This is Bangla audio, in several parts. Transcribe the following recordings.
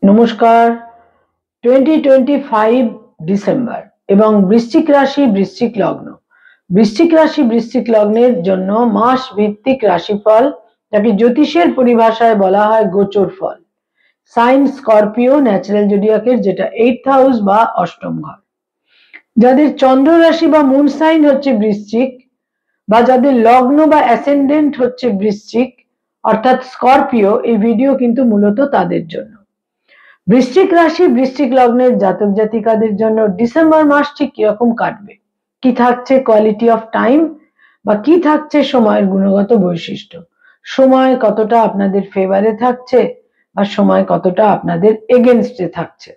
নমস্কার। 2025 ডিসেম্বর এবং বৃশ্চিক রাশি বৃশ্চিক লগ্ন। বৃশ্চিক রাশি বৃশ্চিক লগ্নের জন্য মাস ভিত্তিক রাশিফল, যাকে জ্যোতিষের পরিভাষায় বলা হয় গোচর ফল। সাইন স্করপিও ন্যাচারাল জোডিয়াকের, যেটা 8th হাউস বা অষ্টম ঘর। যাদের চন্দ্র রাশি বা মুন সাইন হচ্ছে বৃশ্চিক, বা যাদের লগ্ন বা অ্যাসেন্ডেন্ট হচ্ছে বৃশ্চিক অর্থাৎ স্করপিও, এই ভিডিও কিন্তু মূলত তাদের জন্য। বৃশ্চিক রাশি বৃশ্চিক লগ্নের জাতক জাতিকাদের জন্য ডিসেম্বর মাস ঠিক কিরকম কাটবে, কি থাকছে কোয়ালিটি অফ টাইম, বা কি থাকছে সময়ের গুণগত বৈশিষ্ট্য, সময় কতটা আপনাদের ফেভারে থাকছে বা সময় কতটা আপনাদের এগেনস্টে থাকছে।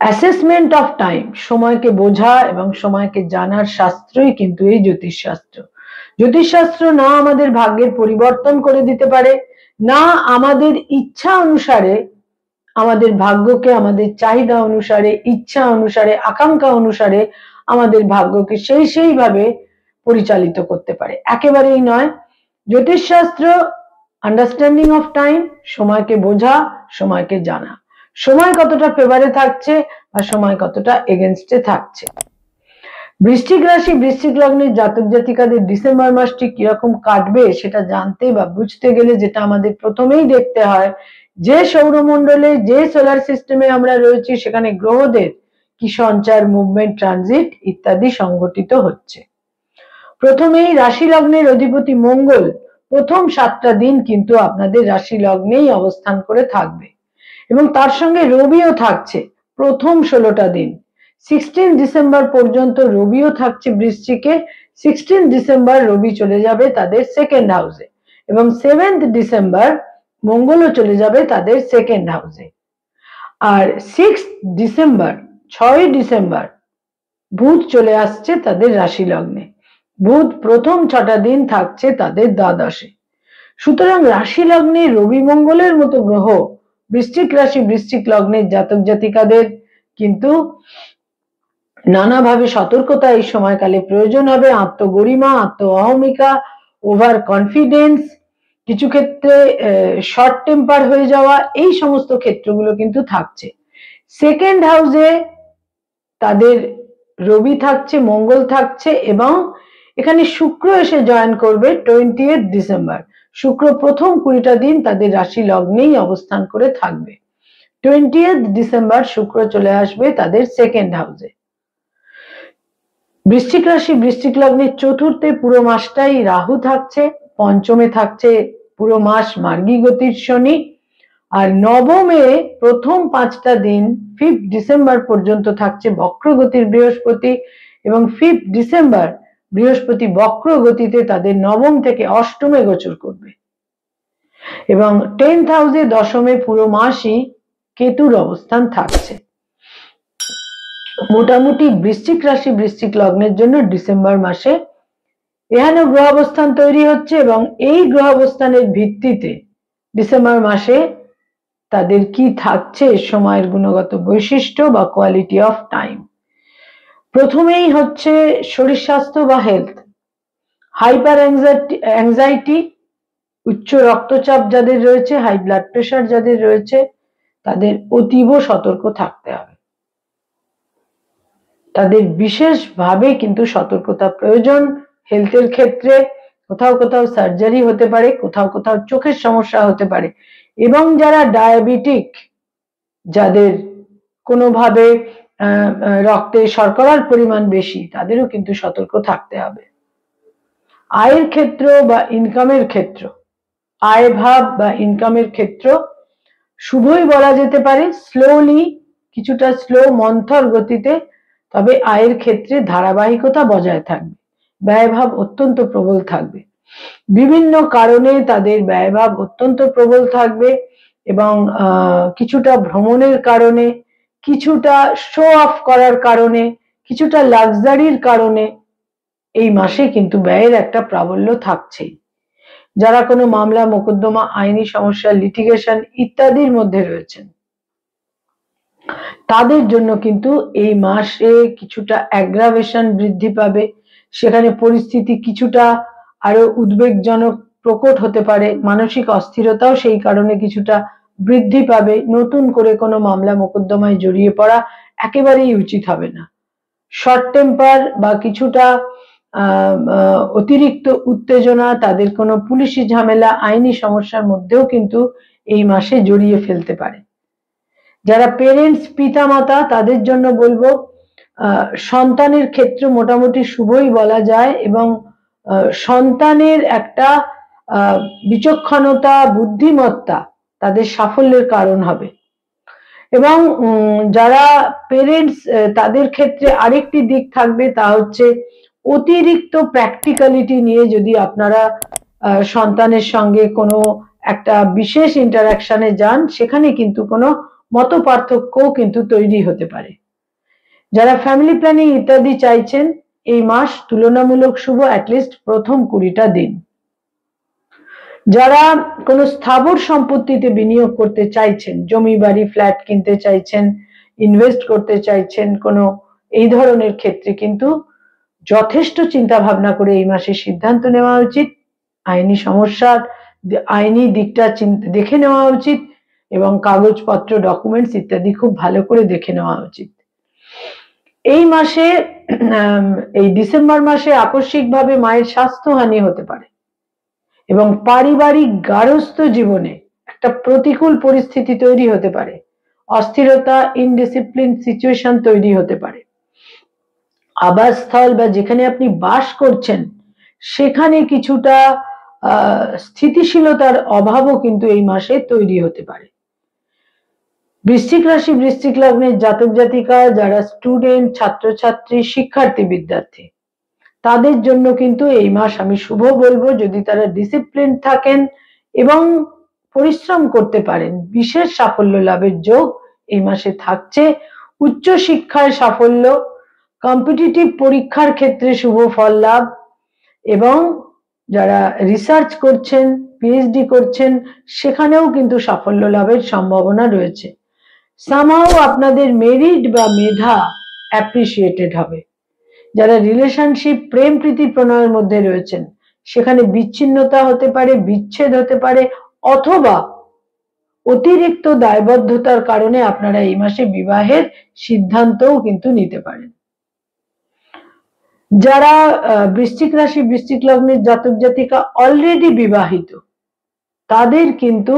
অ্যাসেসমেন্ট অফ টাইম, সময়কে বোঝা এবং সময়কে জানার শাস্ত্রই কিন্তু এই জ্যোতিষশাস্ত্র। জ্যোতিষশাস্ত্র না আমাদের ভাগ্যের পরিবর্তন করে দিতে পারে, না আমাদের ইচ্ছা অনুসারে আমাদের ভাগ্যকে, আমাদের চাহিদা অনুসারে, ইচ্ছা অনুসারে, আকাঙ্ক্ষা অনুসারে আমাদের ভাগ্যকে সেইভাবে পরিচালিত করতে পারে, একেবারেই নয়। জ্যোতিষশাস্ত্র আন্ডারস্ট্যান্ডিং অফ টাইম, সময়কে বোঝা, সময়কে জানা, সময় কতটা ফেভারে থাকছে আর সময় কতটা এগেনস্টে থাকছে। বৃশ্চিক রাশি বৃশ্চিক লগ্নের জাতক জাতিকাদের ডিসেম্বর মাসটি কিরকম কাটবে সেটা জানতে বা বুঝতে গেলে যেটা আমাদের প্রথমেই দেখতে হয়, যে সৌরমণ্ডলে, যে সোলার সিস্টেমে আমরা রয়েছি সেখানে গ্রহদের কি সঞ্চার, মুভমেন্ট, ট্রানজিট ইত্যাদি সংঘটিত হচ্ছে। প্রথমেই রাশি লগ্নের অধিপতি মঙ্গল প্রথম 7টা দিন কিন্তু আপনাদের রাশি লগ্নেই অবস্থান করে থাকবে, এবং তার সঙ্গে রবিও থাকছে প্রথম 16টা দিন। 16 ডিসেম্বর পর্যন্ত রবিও থাকছে বৃশ্চিকে। 16 ডিসেম্বর রবি চলে যাবে তাদের সেকেন্ড হাউসে, এবং 7th ডিসেম্বর মঙ্গলও চলে যাবে তাদের সেকেন্ড হাউসে। আর 6 ডিসেম্বর 6 ডিসেম্বর বুধ চলে আসছে তাদের রাশি লগ্নে। বুধ প্রথম 6টা দিন থাকছে তাদের দ্বাদশে। সুতরাং রাশি লগ্নে রবি মঙ্গলের মতো গ্রহ বৃশ্চিক রাশি বৃশ্চিক লগ্নের জাতক জাতিকাদের কিন্তু নানাভাবে সতর্কতা এই সময়কালে প্রয়োজন হবে। আত্মগরিমা, আত্ম অহমিকা, ওভার কনফিডেন্স, কিছু ক্ষেত্রে শর্ট টেম্পার হয়ে যাওয়া, এই সমস্ত ক্ষেত্রগুলো কিন্তু থাকছে। সেকেন্ড হাউসে তাদের রবি থাকছে, মঙ্গল থাকছে, এবং এখানে শুক্র এসে জয়েন করবে 20th ডিসেম্বর। শুক্র প্রথম 20টা দিন তাদের রাশি লগ্নেই অবস্থান করে থাকবে। 20th ডিসেম্বর শুক্র চলে আসবে তাদের সেকেন্ড হাউসে। বৃশ্চিক রাশি বৃশ্চিক লগ্নের চতুর্থে পুরো মাসটাই রাহু থাকছে, পঞ্চমে থাকছে পুরো মাস মার্গী গতির শনি, আর নবমে প্রথম 5টা দিন 5th ডিসেম্বর পর্যন্ত থাকছে বক্রগতির বৃহস্পতি, এবং 5th ডিসেম্বর বৃহস্পতি বক্র গতিতে তাদের নবম থেকে অষ্টমে গোচর করবে, এবং 10th হাউসে দশমে পুরো মাসই কেতুর অবস্থান থাকছে। মোটামুটি বৃশ্চিক রাশি বৃশ্চিক লগ্নের জন্য ডিসেম্বর মাসে এহেন গ্রহ অবস্থান তৈরি হচ্ছে, এবং এই গ্রহ অবস্থানের ভিত্তিতে ডিসেম্বর মাসে তাদের কি থাকছে সময়ের গুণগত বৈশিষ্ট্য বা কোয়ালিটি অফ টাইম। প্রথমেই হচ্ছে শরীর স্বাস্থ্য বা হেলথ। হাইপার অ্যাংজাইটি, উচ্চ রক্তচাপ যাদের রয়েছে, হাই ব্লাড প্রেশার যাদের রয়েছে, তাদের অতীব সতর্ক থাকতে হবে। তাদের বিশেষভাবে কিন্তু সতর্কতা প্রয়োজন হেলথের ক্ষেত্রে। কোথাও কোথাও সার্জারি হতে পারে, কোথাও কোথাও চোখের সমস্যা হতে পারে, এবং যারা ডায়াবেটিক, যাদের কোনোভাবে রক্তে শর্করার পরিমাণ বেশি, তাদেরও কিন্তু সতর্ক থাকতে হবে। আয়ের ক্ষেত্র বা ইনকামের ক্ষেত্র, আয় ভাব বা ইনকামের ক্ষেত্র শুভই বলা যেতে পারে, স্লোলি, কিছুটা স্লো মন্থর গতিতে, তবে আয়ের ক্ষেত্রে ধারাবাহিকতা বজায় থাকবে। ব্যয়ভাব অত্যন্ত প্রবল থাকবে, বিভিন্ন কারণে তাদের ব্যয়ভাব অত্যন্ত প্রবল থাকবে, এবং কিছুটা ভ্রমণের কারণে, কিছুটা শো অফ করার কারণে, কিছুটা লাক্সারির কারণে এই মাসে কিন্তু ব্যয়ের একটা প্রাবল্য থাকছেই। যারা কোনো মামলা মোকদ্দমা, আইনি সমস্যা, লিটিগেশন ইত্যাদির মধ্যে রয়েছেন, তাদের জন্য কিন্তু এই মাসে কিছুটা অ্যাগ্রাভেশন বৃদ্ধি পাবে। সেখানে পরিস্থিতি কিছুটা আরো উদ্বেগজনক প্রকট হতে পারে, মানসিক অস্থিরতাও সেই কারণে কিছুটা বৃদ্ধি পাবে। নতুন করে কোনো মামলা মোকদ্দমায় জড়িয়ে পড়া একেবারেই উচিত হবে না। শর্ট টেম্পার বা কিছুটা অতিরিক্ত উত্তেজনা তাদের কোনো পুলিশি ঝামেলা, আইনি সমস্যার মধ্যেও কিন্তু এই মাসে জড়িয়ে ফেলতে পারে। যারা পেরেন্টস, পিতামাতা, তাদের জন্য বলবো সন্তানের ক্ষেত্রে মোটামুটি শুভই বলা যায়, এবং সন্তানের একটা বিচক্ষণতা, বুদ্ধিমত্তা তাদের সাফল্যের কারণ হবে। এবং যারা পেরেন্টস, তাদের ক্ষেত্রে আরেকটি দিক থাকবে, তা হচ্ছে অতিরিক্ত প্র্যাকটিক্যালিটি নিয়ে যদি আপনারা সন্তানের সঙ্গে কোনো একটা বিশেষ ইন্টারাকশনে যান, সেখানে কিন্তু কোনো মত পার্থক্যও কিন্তু তৈরি হতে পারে। যারা ফ্যামিলি প্ল্যানিং ইত্যাদি চাইছেন, এই মাস তুলনামূলক শুভ, অ্যাটলিস্ট প্রথম 20টা দিন। যারা কোনো স্থাবর সম্পত্তিতে বিনিয়োগ করতে চাইছেন, জমি বাড়ি ফ্ল্যাট কিনতে চাইছেন, ইনভেস্ট করতে চাইছেন কোনো এই ধরনের ক্ষেত্রে কিন্তু যথেষ্ট চিন্তা ভাবনা করে এই মাসে সিদ্ধান্ত নেওয়া উচিত। আইনি সমস্যার আইনি দিকটা দেখে নেওয়া উচিত, এবং কাগজপত্র, ডকুমেন্টস ইত্যাদি খুব ভালো করে দেখে নেওয়া উচিত। এই মাসে, এই ডিসেম্বর মাসে আকস্মিকভাবে মায়ের স্বাস্থ্যহানি হতে পারে, এবং পারিবারিক গার্হস্থ্য জীবনে একটা প্রতিকূল পরিস্থিতি তৈরি হতে পারে। অস্থিরতা, ইনডিসিপ্লিন সিচুয়েশন তৈরি হতে পারে। আবাসস্থল বা যেখানে আপনি বাস করছেন, সেখানে কিছুটা স্থিতিশীলতার অভাবও কিন্তু এই মাসে তৈরি হতে পারে। বৃশ্চিক রাশি, বৃশ্চিক লগ্নের জাতক জাতিকা যারা স্টুডেন্ট, ছাত্রছাত্রী, শিক্ষার্থী, বিদ্যার্থী, তাদের জন্য কিন্তু এই মাস আমি শুভ বলবো। যদি তারা ডিসিপ্লিন থাকেন এবং পরিশ্রম করতে পারেন, বিশেষ সাফল্য লাভের যোগ এই মাসে থাকছে। উচ্চ শিক্ষায় সাফল্য, কম্পিটিটিভ পরীক্ষার ক্ষেত্রে শুভ ফল লাভ, এবং যারা রিসার্চ করছেন, পিএইচডি করছেন, সেখানেও কিন্তু সাফল্য লাভের সম্ভাবনা রয়েছে। সামহাও আপনাদের মেরিট বা মেধা অ্যাপ্রিসিয়েটেড হবে। যারা রিলেশনশিপ, প্রেম প্রীতি প্রণয়ের মধ্যে রয়েছেন, সেখানে বিচ্ছিন্নতা হতে পারে, বিচ্ছেদ হতে পারে, অথবা অতিরিক্ত দায়বদ্ধতার কারণে আপনারা এই মাসে বিবাহের সিদ্ধান্তও কিন্তু নিতে পারেন। যারা বৃশ্চিক রাশি, বৃশ্চিক লগ্নের জাতক জাতিকা অলরেডি বিবাহিত, তাদের কিন্তু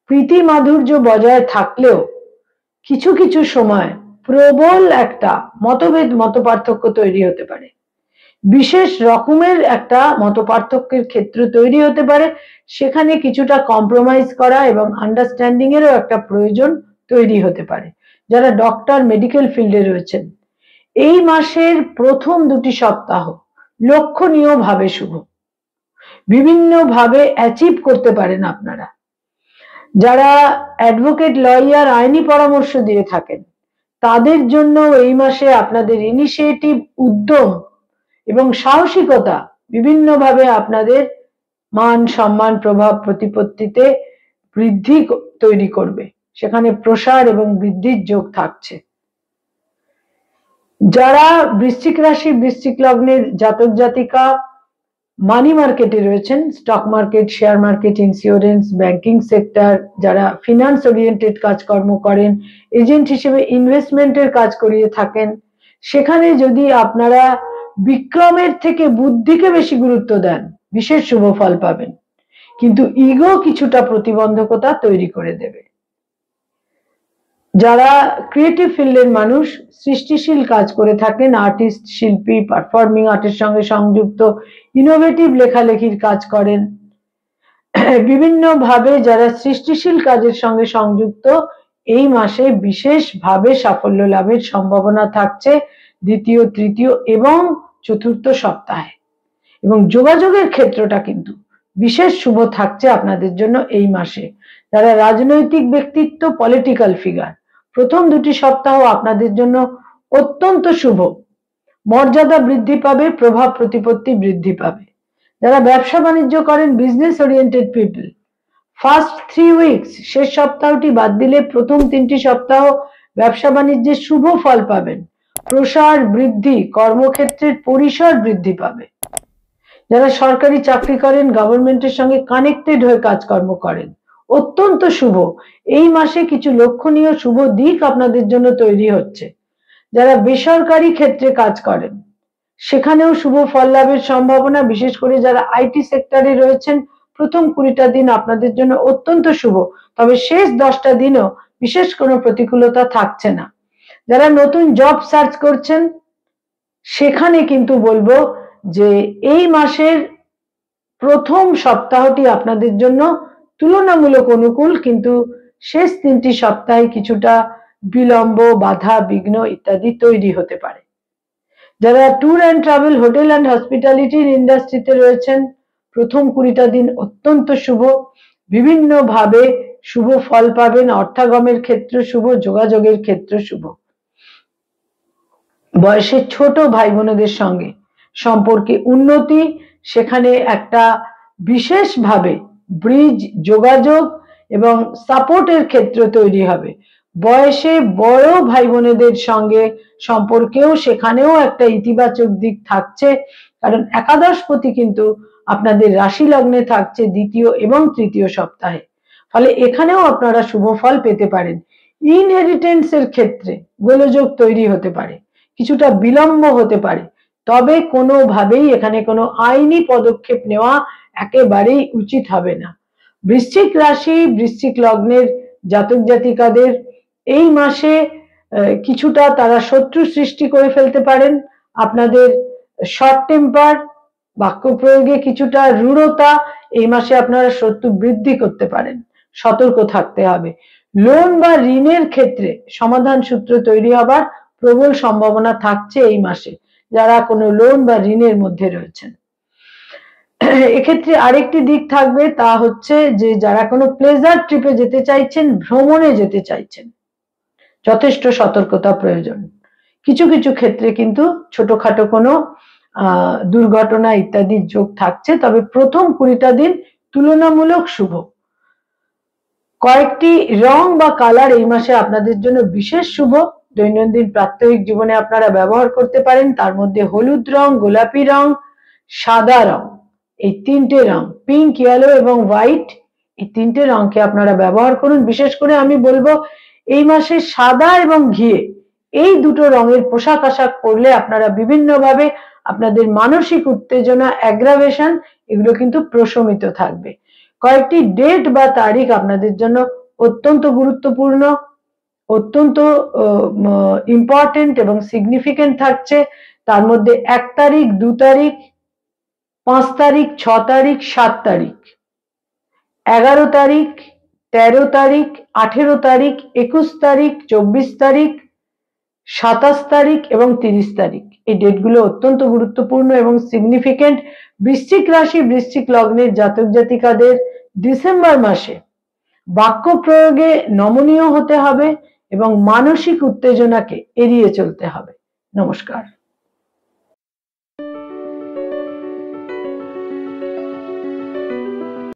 প্রীতি মাধুর্য বজায় থাকলেও কিছু কিছু সময় প্রবল একটা মতভেদ, মতপার্থক্য তৈরি হতে পারে। বিশেষ রকমের একটা মতপার্থক্যের ক্ষেত্র তৈরি হতে পারে। সেখানে কিছুটা কম্প্রোমাইজ করা এবং আন্ডারস্ট্যান্ডিং এরও একটা প্রয়োজন তৈরি হতে পারে। যারা ডক্টর, মেডিকেল ফিল্ডে রয়েছেন, এই মাসের প্রথম 2টি সপ্তাহ লক্ষণীয় ভাবে শুভ, বিভিন্ন ভাবে অ্যাচিভ করতে পারেন আপনারা। যারা অ্যাডভোকেট, লয়ার, আইনি পরামর্শ দিয়ে থাকেন, তাদের জন্য এই মাসে আপনাদের ইনিশিয়েটিভ, উদ্যম এবং সাহসিকতা বিভিন্নভাবে আপনাদের মান, সম্মান, প্রভাব, প্রতিপত্তিতে বৃদ্ধি তৈরি করবে। সেখানে প্রসার এবং বৃদ্ধির যোগ থাকছে। যারা বৃশ্চিক রাশি, বৃশ্চিক লগ্নের জাতক জাতিকা মানি মার্কেটে রয়েছেন, stock market, share market, insurance, banking sector, যারা ফিনান্স ওরিয়েন্টেড কাজকর্ম করেন, এজেন্ট হিসেবে ইনভেস্টমেন্টের কাজ করিয়ে থাকেন, সেখানে যদি আপনারা বিক্রমের থেকে বুদ্ধিকে বেশি গুরুত্ব দেন, বিশেষ শুভ ফল পাবেন। কিন্তু ইগো কিছুটা প্রতিবন্ধকতা তৈরি করে দেবে। যারা ক্রিয়েটিভ ফিল্ডের মানুষ, সৃষ্টিশীল কাজ করে থাকেন, আর্টিস্ট, শিল্পী, পারফর্মিং আর্টের সঙ্গে সংযুক্ত, ইনোভেটিভ লেখালেখির কাজ করেন, বিভিন্নভাবে যারা সৃষ্টিশীল কাজের সঙ্গে সংযুক্ত, এই মাসে বিশেষভাবে সাফল্য লাভের সম্ভাবনা থাকছে দ্বিতীয়, তৃতীয় এবং চতুর্থ সপ্তাহে। এবং যোগাযোগের ক্ষেত্রটা কিন্তু বিশেষ শুভ থাকছে আপনাদের জন্য এই মাসে। যারা রাজনৈতিক ব্যক্তিত্ব, পলিটিক্যাল ফিগার, প্রথম 2টি সপ্তাহ আপনাদের জন্য অত্যন্ত শুভ। মর্যাদা বৃদ্ধি পাবে, প্রভাব প্রতিপত্তি বৃদ্ধি পাবে। যারা ব্যবসা বাণিজ্য করেন, business oriented people, first 3 weeks, শেষ সপ্তাহটি বাদ দিলে প্রথম 3টি সপ্তাহ ব্যবসা বাণিজ্যের শুভ ফল পাবেন। প্রসার, বৃদ্ধি, কর্মক্ষেত্রের পরিসর বৃদ্ধি পাবে। যারা সরকারি চাকরি করেন, গভর্নমেন্টের সঙ্গে কানেক্টেড হয়ে কাজকর্ম করেন, অত্যন্ত শুভ। এই মাসে কিছু লক্ষণীয় শুভ দিক আপনাদের জন্য তৈরি হচ্ছে। যারা বেসরকারি ক্ষেত্রে কাজ করেন সেখানেও শুভ ফল লাভের সম্ভাবনা, বিশেষ করে যারা আইটি সেক্টরে রয়েছেন প্রথম 20টা দিন আপনাদের জন্য অত্যন্ত শুভ, তবে শেষ 10টা দিনও বিশেষ কোনো প্রতিকূলতা থাকছে না। যারা নতুন জব সার্চ করছেন সেখানে কিন্তু বলবো যে এই মাসের প্রথম সপ্তাহটি আপনাদের জন্য তুলনামূলক অনুকূল, কিন্তু শেষ 3টি সপ্তাহে কিছুটা বিলম্ব, বাধা, বিঘ্ন ইত্যাদি তৈরি হতে পারে। যারা tour and travel, hotel and হসপিটালিটির ইন্ডাস্ট্রিতে রয়েছেন প্রথম 20টা দিন অত্যন্ত শুভ, বিভিন্ন ভাবে শুভ ফল পাবেন। অর্থাগমের ক্ষেত্রে শুভ, যোগাযোগের ক্ষেত্রে শুভ। বয়সে ছোট ভাই বোনেদের সঙ্গে সম্পর্কে উন্নতি, সেখানে একটা বিশেষভাবে ব্রিজ, যোগাযোগ এবং সাপোর্টের ক্ষেত্র তৈরি হবে। বয়সে বড় ভাই বোনেদের সঙ্গে সম্পর্কেও সেখানেও একটা ইতিবাচক দিক থাকছে, কারণ একাদশপতি কিন্তু আপনাদের রাশি লগ্নে থাকছে দ্বিতীয় এবং তৃতীয় সপ্তাহে, ফলে এখানেও আপনারা শুভ ফল পেতে পারেন। ইনহেরিটেন্সের ক্ষেত্রে গোলযোগ তৈরি হতে পারে, কিছুটা বিলম্ব হতে পারে, তবে কোনোভাবেই এখানে কোনো আইনি পদক্ষেপ নেওয়া একেবারেই উচিত হবে না। বৃশ্চিক রাশি, বৃশ্চিক লগ্নের জাতক জাতিকাদের এই মাসে কিছুটা তারা শত্রু সৃষ্টি করে ফেলতে পারেন। আপনাদের শর্ট টেম্পার, বাক্য প্রয়োগে কিছুটা রূঢ়তা, এই মাসে আপনারা শত্রু বৃদ্ধি করতে পারেন, সতর্ক থাকতে হবে। লোন বা ঋণের ক্ষেত্রে সমাধান সূত্র তৈরি হবার প্রবল সম্ভাবনা থাকছে এই মাসে, যারা কোনো লোন বা ঋণের মধ্যে রয়েছেন। এক্ষেত্রে আরেকটি দিক থাকবে, তা হচ্ছে যে যারা কোনো প্লেজার ট্রিপে যেতে চাইছেন, ভ্রমণে যেতে চাইছেন, যথেষ্ট সতর্কতা প্রয়োজন। কিছু কিছু ক্ষেত্রে কিন্তু ছোটখাটো কোনো দুর্ঘটনা ইত্যাদির যোগ থাকছে, তবে প্রথম 20টা দিন তুলনামূলক শুভ। কয়েকটি রং বা কালার এই মাসে আপনাদের জন্য বিশেষ শুভ, দৈনন্দিন প্রাত্যহিক জীবনে আপনারা ব্যবহার করতে পারেন। তার মধ্যে হলুদ রং, গোলাপি রং, সাদা রং, এই 3টে রং, পিঙ্ক, ইয়েলো এবং হোয়াইট, এই 3টে রংকে আপনারা ব্যবহার করুন। বিশেষ করে আমি বলবো এই মাসে সাদা এবং ঘিয়ে এই দুটো রঙের পোশাক আশাক পরলে আপনারা বিভিন্নভাবে আপনাদের মানসিক উত্তেজনা, অ্যাগ্রাভেশন, এগুলো কিন্তু প্রশমিত থাকবে। কয়েকটি ডেট বা তারিখ আপনাদের জন্য অত্যন্ত গুরুত্বপূর্ণ, অত্যন্ত ইম্পর্টেন্ট এবং সিগনিফিকেন্ট থাকছে। তার মধ্যে 1 তারিখ, 2 তারিখ, 5 তারিখ, 6 তারিখ, 7 তারিখ, 11 তারিখ, 13 তারিখ, 18 তারিখ, 21 তারিখ, 24 তারিখ, 27 তারিখ এবং 30 তারিখ। এই ডেটগুলো অত্যন্ত গুরুত্বপূর্ণ এবং সিগনিফিকেন্ট। বৃশ্চিক রাশি, বৃশ্চিক লগ্নের জাতক জাতিকাদের ডিসেম্বর মাসে বাক্য প্রয়োগে নমনীয় হতে হবে এবং মানসিক উত্তেজনাকে এড়িয়ে চলতে হবে। নমস্কার।